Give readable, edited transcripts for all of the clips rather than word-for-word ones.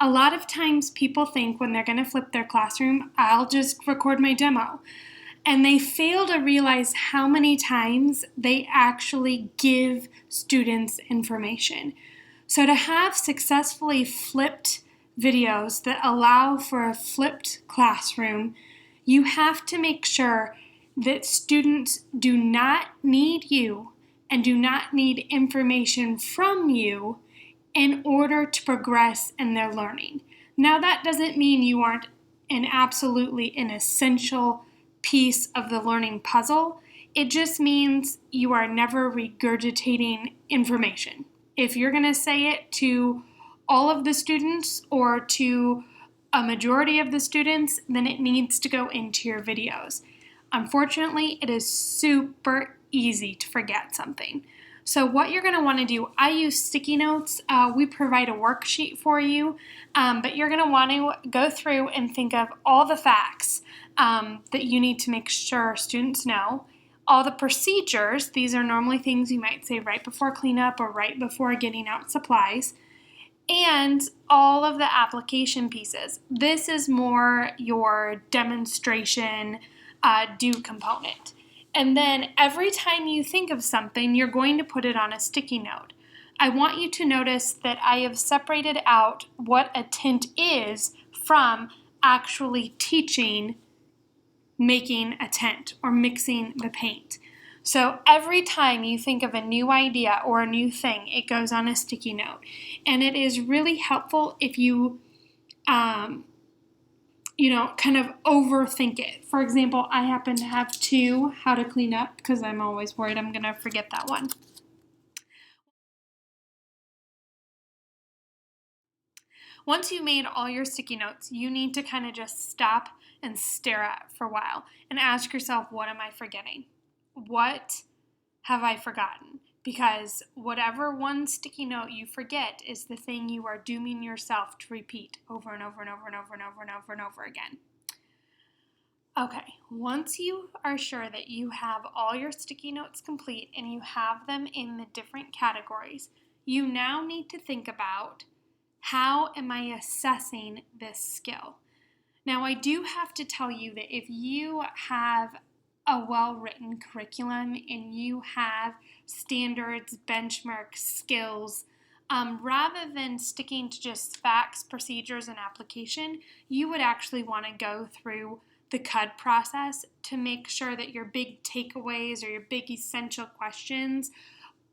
A lot of times people think when they're going to flip their classroom, I'll just record my demo. And they fail to realize how many times they actually give students information. So to have successfully flipped videos that allow for a flipped classroom, you have to make sure that students do not need you and do not need information from you in order to progress in their learning. Now, that doesn't mean you aren't absolutely an essential piece of the learning puzzle. It just means you are never regurgitating information. If you're going to say it to all of the students or to a majority of the students, then it needs to go into your videos. Unfortunately, it is super easy to forget something. So what you're going to want to do, I use sticky notes. We provide a worksheet for you, but you're going to want to go through and think of all the facts that you need to make sure students know. All the procedures, these are normally things you might say right before cleanup or right before getting out supplies, and all of the application pieces. This is more your demonstration do component. And then every time you think of something, you're going to put it on a sticky note. I want you to notice that I have separated out what a tint is from actually teaching making a tint or mixing the paint. So every time you think of a new idea or a new thing, it goes on a sticky note. And it is really helpful if you kind of overthink it. For example, I happen to have 2 how to clean up because I'm always worried I'm going to forget that one. Once you made all your sticky notes, you need to kind of just stop and stare at it for a while and ask yourself, what am I forgetting? What have I forgotten? Because whatever one sticky note you forget is the thing you are dooming yourself to repeat over and over and over and over and over and over and over again. Okay, once you are sure that you have all your sticky notes complete and you have them in the different categories, you now need to think about, how am I assessing this skill? Now, I do have to tell you that if you have a well-written curriculum and you have standards, benchmarks, skills, rather than sticking to just facts, procedures, and application, you would actually want to go through the CUD process to make sure that your big takeaways or your big essential questions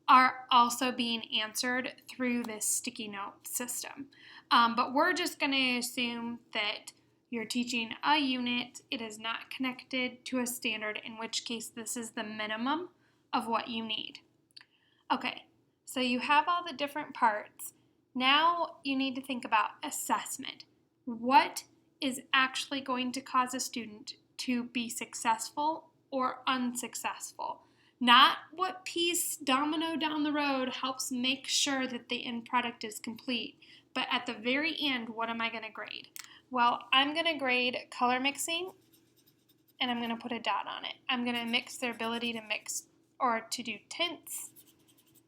are also being answered through this sticky note system. But we're just going to assume that you're teaching a unit, it is not connected to a standard, in which case this is the minimum of what you need. Okay, so you have all the different parts. Now you need to think about assessment. What is actually going to cause a student to be successful or unsuccessful? Not what piece domino down the road helps make sure that the end product is complete, but at the very end, what am I going to grade? Well, I'm going to grade color mixing, and I'm going to put a dot on it. I'm going to mix their ability to mix or to do tints,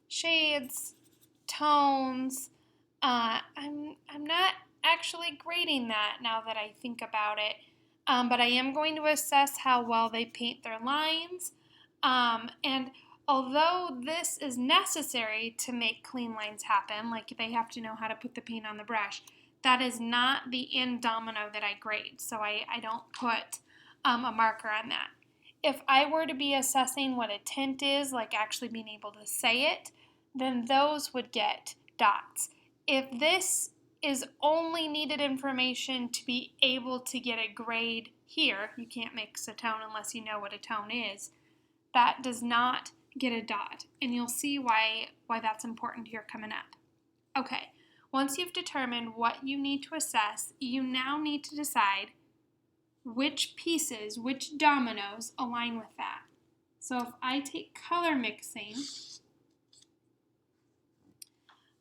shades, tones. I'm not actually grading that now that I think about it, but I am going to assess how well they paint their lines. And although this is necessary to make clean lines happen, like they have to know how to put the paint on the brush, that is not the end domino that I grade, so I don't put a marker on that. If I were to be assessing what a tint is, like actually being able to say it, then those would get dots. If this is only needed information to be able to get a grade here, you can't mix a tone unless you know what a tone is, that does not get a dot, and you'll see why that's important here coming up. Okay, once you've determined what you need to assess, you now need to decide which pieces, which dominoes align with that. So if I take color mixing,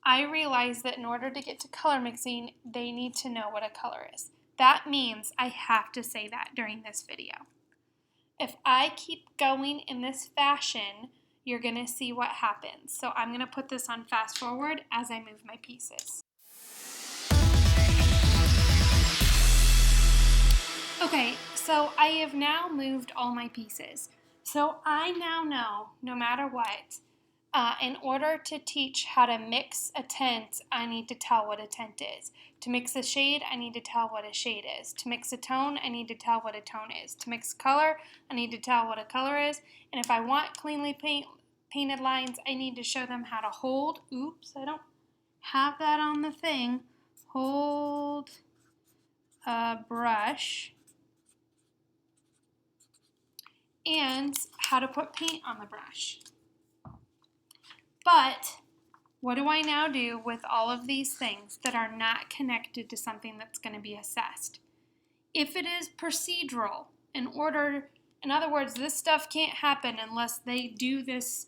I realize that in order to get to color mixing, they need to know what a color is. That means I have to say that during this video. If I keep going in this fashion, you're going to see what happens. So I'm going to put this on fast forward as I move my pieces. Okay, so I have now moved all my pieces. So I now know, no matter what, in order to teach how to mix a tint, I need to tell what a tint is. To mix a shade, I need to tell what a shade is. To mix a tone, I need to tell what a tone is. To mix color, I need to tell what a color is. And if I want cleanly painted lines, I need to show them how to hold. Oops, I don't have that on the thing. Hold a brush and how to put paint on the brush. But what do I now do with all of these things that are not connected to something that's going to be assessed? If it is procedural, in other words, this stuff can't happen unless they do this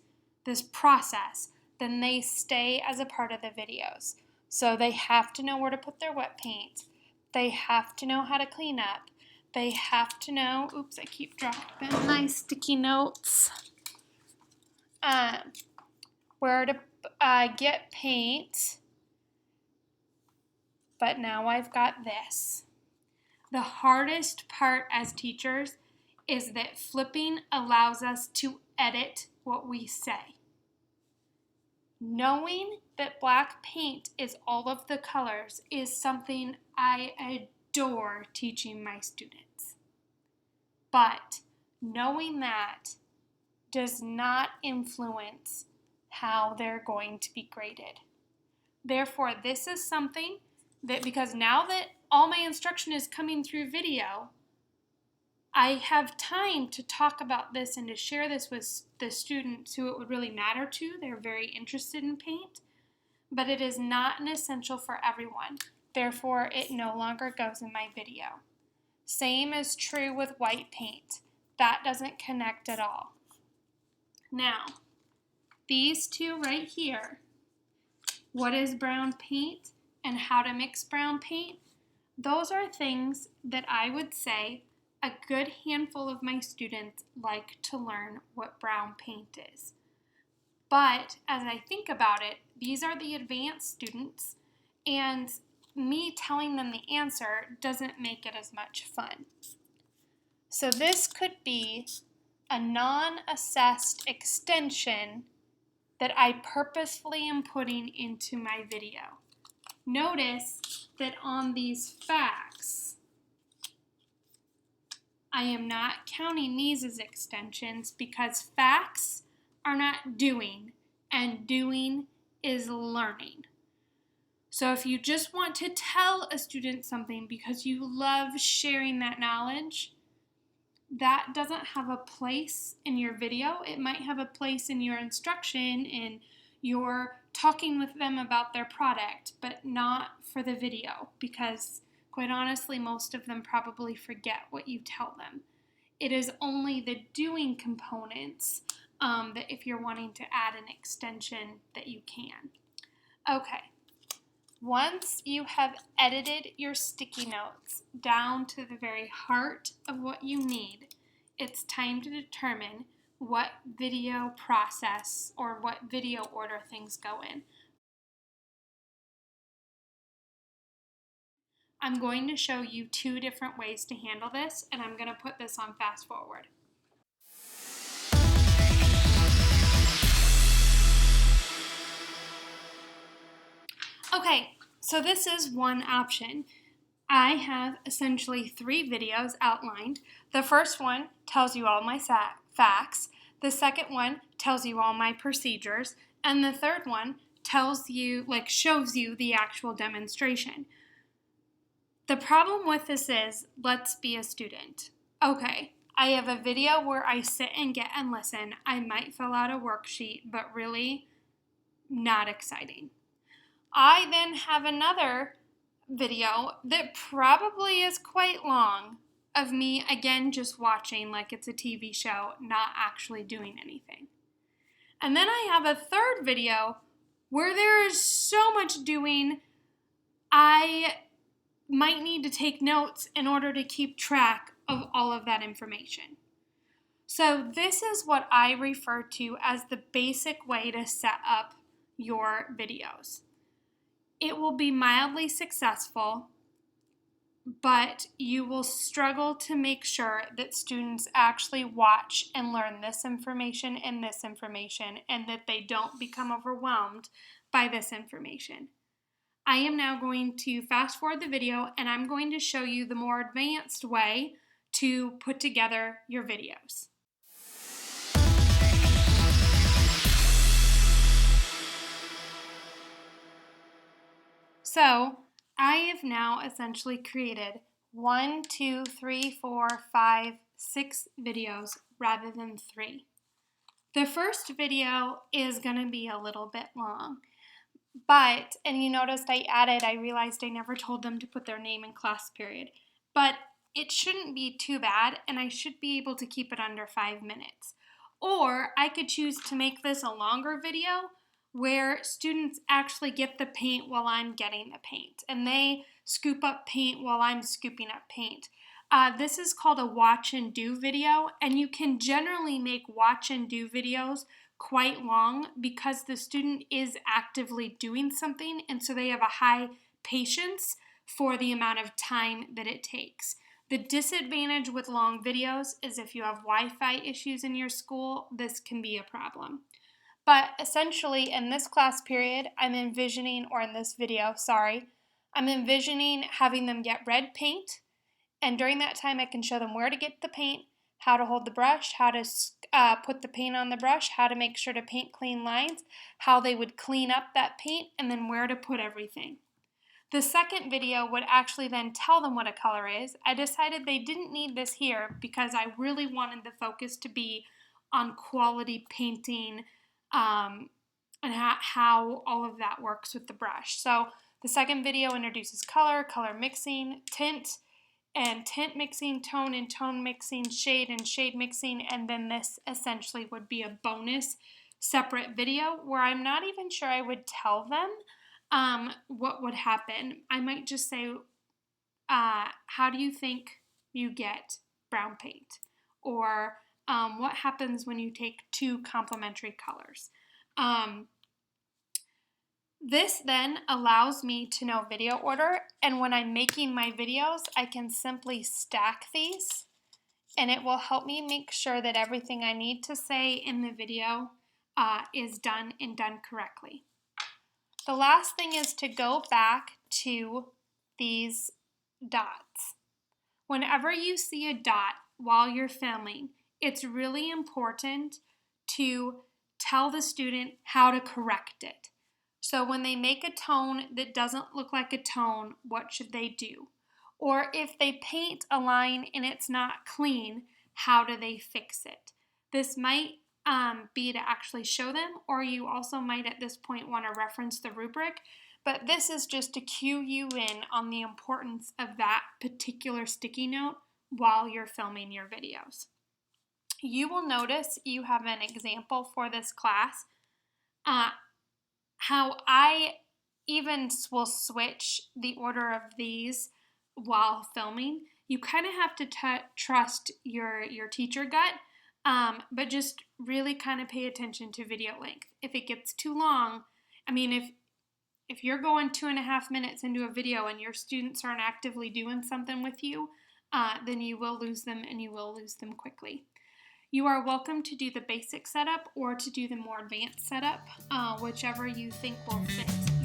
process, then they stay as a part of the videos. So they have to know where to put their wet paint. They have to know how to clean up. They have to know, oops, I keep dropping my sticky notes, where to get paint. But now I've got this. The hardest part as teachers is that flipping allows us to edit what we say. Knowing that black paint is all of the colors is something I adore teaching my students. But knowing that does not influence how they're going to be graded. Therefore, this is something that, because now that all my instruction is coming through video, I have time to talk about this and to share this with the students who it would really matter to. They're very interested in paint, but it is not an essential for everyone. Therefore, it no longer goes in my video. Same is true with white paint. That doesn't connect at all. Now, these two right here, what is brown paint and how to mix brown paint, those are things that I would say a good handful of my students like to learn what brown paint is. But as I think about it, these are the advanced students, and me telling them the answer doesn't make it as much fun. So this could be a non-assessed extension that I purposefully am putting into my video. Notice that on these facts, I am not counting these as extensions because facts are not doing, and doing is learning. So if you just want to tell a student something because you love sharing that knowledge, that doesn't have a place in your video. It might have a place in your instruction and you're talking with them about their product, but not for the video, because quite honestly, most of them probably forget what you tell them. It is only the doing components that if you're wanting to add an extension that you can. Okay. Once you have edited your sticky notes down to the very heart of what you need, it's time to determine what video process or what video order things go in. I'm going to show you two different ways to handle this, and I'm going to put this on fast forward. Okay, so this is one option. I have essentially 3 videos outlined. The first one tells you all my facts. The second one tells you all my procedures. And the third one tells you, shows you the actual demonstration. The problem with this is, let's be a student. Okay, I have a video where I sit and get and listen. I might fill out a worksheet, but really not exciting. I then have another video that probably is quite long of me, again, just watching like it's a TV show, not actually doing anything. And then I have a third video where there is so much doing, I might need to take notes in order to keep track of all of that information. So this is what I refer to as the basic way to set up your videos. It will be mildly successful but you will struggle to make sure that students actually watch and learn this information and that they don't become overwhelmed by this information. I am now going to fast forward the video and I'm going to show you the more advanced way to put together your videos. So I have now essentially created 1, 2, 3, 4, 5, 6 videos rather than 3. The first video is going to be a little bit long, and you noticed I realized I never told them to put their name in class period, but it shouldn't be too bad and I should be able to keep it under 5 minutes. Or I could choose to make this a longer video where students actually get the paint while I'm getting the paint, and they scoop up paint while I'm scooping up paint. This is called a watch and do video, and you can generally make watch and do videos quite long because the student is actively doing something, and so they have a high patience for the amount of time that it takes. The disadvantage with long videos is if you have Wi-Fi issues in your school, this can be a problem. But essentially in this class period, I'm envisioning having them get red paint, and during that time I can show them where to get the paint, how to hold the brush, how to put the paint on the brush, how to make sure to paint clean lines, how they would clean up that paint, and then where to put everything. The second video would actually then tell them what a color is. I decided they didn't need this here because I really wanted the focus to be on quality painting and how all of that works with the brush. So the second video introduces color, color mixing, tint and tint mixing, tone and tone mixing, shade and shade mixing, and then this essentially would be a bonus separate video where I'm not even sure I would tell them what would happen. I might just say, how do you think you get brown paint? Or what happens when you take two complementary colors? This then allows me to know video order, and when I'm making my videos, I can simply stack these, and it will help me make sure that everything I need to say in the video is done and done correctly. The last thing is to go back to these dots. Whenever you see a dot while you're filming, it's really important to tell the student how to correct it. So when they make a tone that doesn't look like a tone, what should they do? Or if they paint a line and it's not clean, how do they fix it? This might be to actually show them, or you also might at this point want to reference the rubric, but this is just to cue you in on the importance of that particular sticky note while you're filming your videos. You will notice you have an example for this class. How I even will switch the order of these while filming. You kind of have to trust your teacher gut, but just really kind of pay attention to video length. If it gets too long, if you're going 2.5 minutes into a video and your students aren't actively doing something with you, then you will lose them, and you will lose them quickly. You are welcome to do the basic setup or to do the more advanced setup, whichever you think will fit.